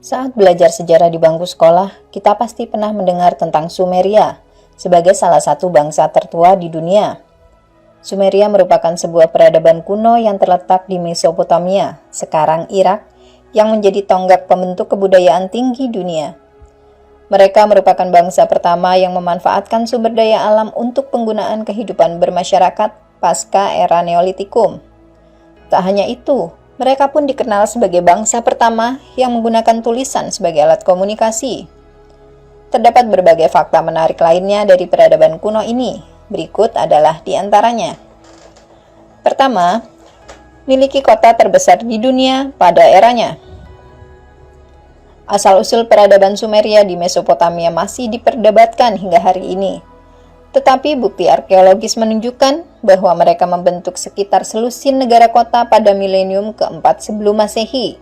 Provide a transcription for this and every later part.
Saat belajar sejarah di bangku sekolah, kita pasti pernah mendengar tentang Sumeria sebagai salah satu bangsa tertua di dunia. Sumeria merupakan sebuah peradaban kuno yang terletak di Mesopotamia, sekarang Irak, yang menjadi tonggak pembentuk kebudayaan tinggi dunia. Mereka merupakan bangsa pertama yang memanfaatkan sumber daya alam untuk penggunaan kehidupan bermasyarakat pasca era Neolitikum. Tak hanya itu, mereka pun dikenal sebagai bangsa pertama yang menggunakan tulisan sebagai alat komunikasi. Terdapat berbagai fakta menarik lainnya dari peradaban kuno ini. Berikut adalah di antaranya. Pertama, miliki kota terbesar di dunia pada eranya. Asal-usul peradaban Sumeria di Mesopotamia masih diperdebatkan hingga hari ini. Tetapi bukti arkeologis menunjukkan bahwa mereka membentuk sekitar selusin negara kota pada milenium keempat sebelum Masehi.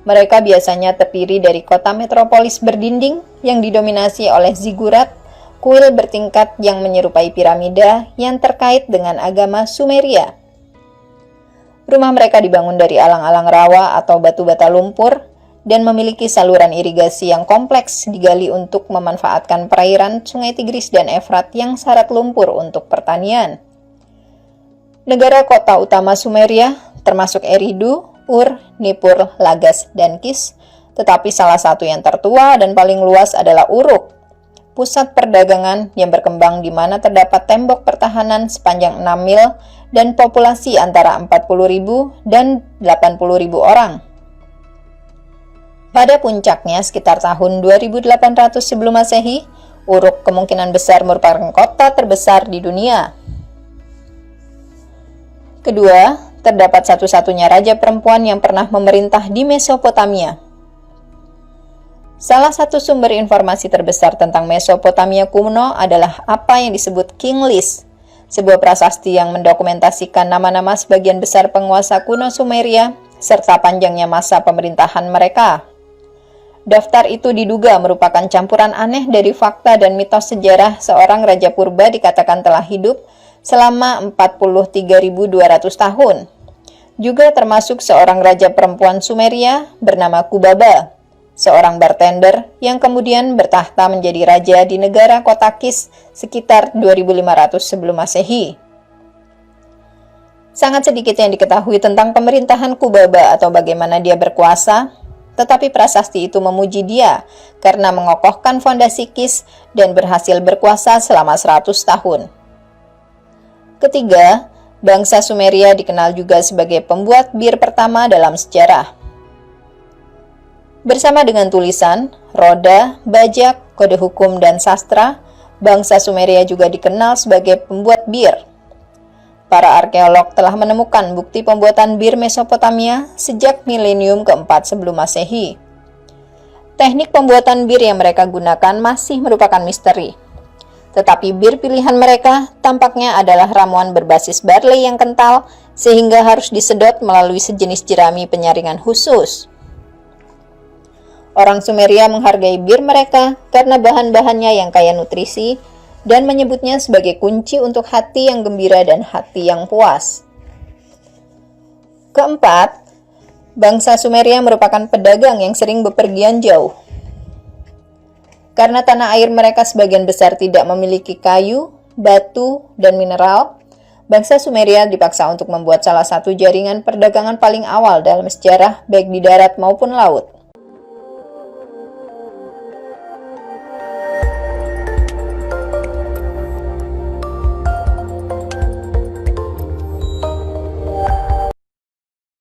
Mereka biasanya terdiri dari kota metropolis berdinding yang didominasi oleh zigurat, kuil bertingkat yang menyerupai piramida yang terkait dengan agama Sumeria. Rumah mereka dibangun dari alang-alang rawa atau batu bata lumpur, dan memiliki saluran irigasi yang kompleks digali untuk memanfaatkan perairan Sungai Tigris dan Efrat yang syarat lumpur untuk pertanian. Negara kota utama Sumeria termasuk Eridu, Ur, Nippur, Lagas, dan Kis, tetapi salah satu yang tertua dan paling luas adalah Uruk, pusat perdagangan yang berkembang di mana terdapat tembok pertahanan sepanjang 6 mil dan populasi antara 40.000 dan 80.000 orang. Pada puncaknya sekitar tahun 2800 sebelum Masehi, Uruk kemungkinan besar merupakan kota terbesar di dunia. Kedua, terdapat satu-satunya raja perempuan yang pernah memerintah di Mesopotamia. Salah satu sumber informasi terbesar tentang Mesopotamia kuno adalah apa yang disebut King List, sebuah prasasti yang mendokumentasikan nama-nama sebagian besar penguasa kuno Sumeria serta panjangnya masa pemerintahan mereka. Daftar itu diduga merupakan campuran aneh dari fakta dan mitos sejarah seorang raja purba dikatakan telah hidup selama 43.200 tahun. Juga termasuk seorang raja perempuan Sumeria bernama Kubaba, seorang bartender yang kemudian bertahta menjadi raja di negara kota Kis sekitar 2500 sebelum Masehi. Sangat sedikit yang diketahui tentang pemerintahan Kubaba atau bagaimana dia berkuasa, tetapi prasasti itu memuji dia karena mengokohkan fondasi Kis dan berhasil berkuasa selama 100 tahun. Ketiga, bangsa Sumeria dikenal juga sebagai pembuat bir pertama dalam sejarah. Bersama dengan tulisan, roda, bajak, kode hukum, dan sastra, bangsa Sumeria juga dikenal sebagai pembuat bir. Para arkeolog telah menemukan bukti pembuatan bir Mesopotamia sejak milenium keempat sebelum Masehi. Teknik pembuatan bir yang mereka gunakan masih merupakan misteri. Tetapi bir pilihan mereka tampaknya adalah ramuan berbasis barley yang kental sehingga harus disedot melalui sejenis jerami penyaringan khusus. Orang Sumeria menghargai bir mereka karena bahan-bahannya yang kaya nutrisi dan menyebutnya sebagai kunci untuk hati yang gembira dan hati yang puas. Keempat, bangsa Sumeria merupakan pedagang yang sering bepergian jauh. Karena tanah air mereka sebagian besar tidak memiliki kayu, batu, dan mineral, bangsa Sumeria dipaksa untuk membuat salah satu jaringan perdagangan paling awal dalam sejarah baik di darat maupun laut.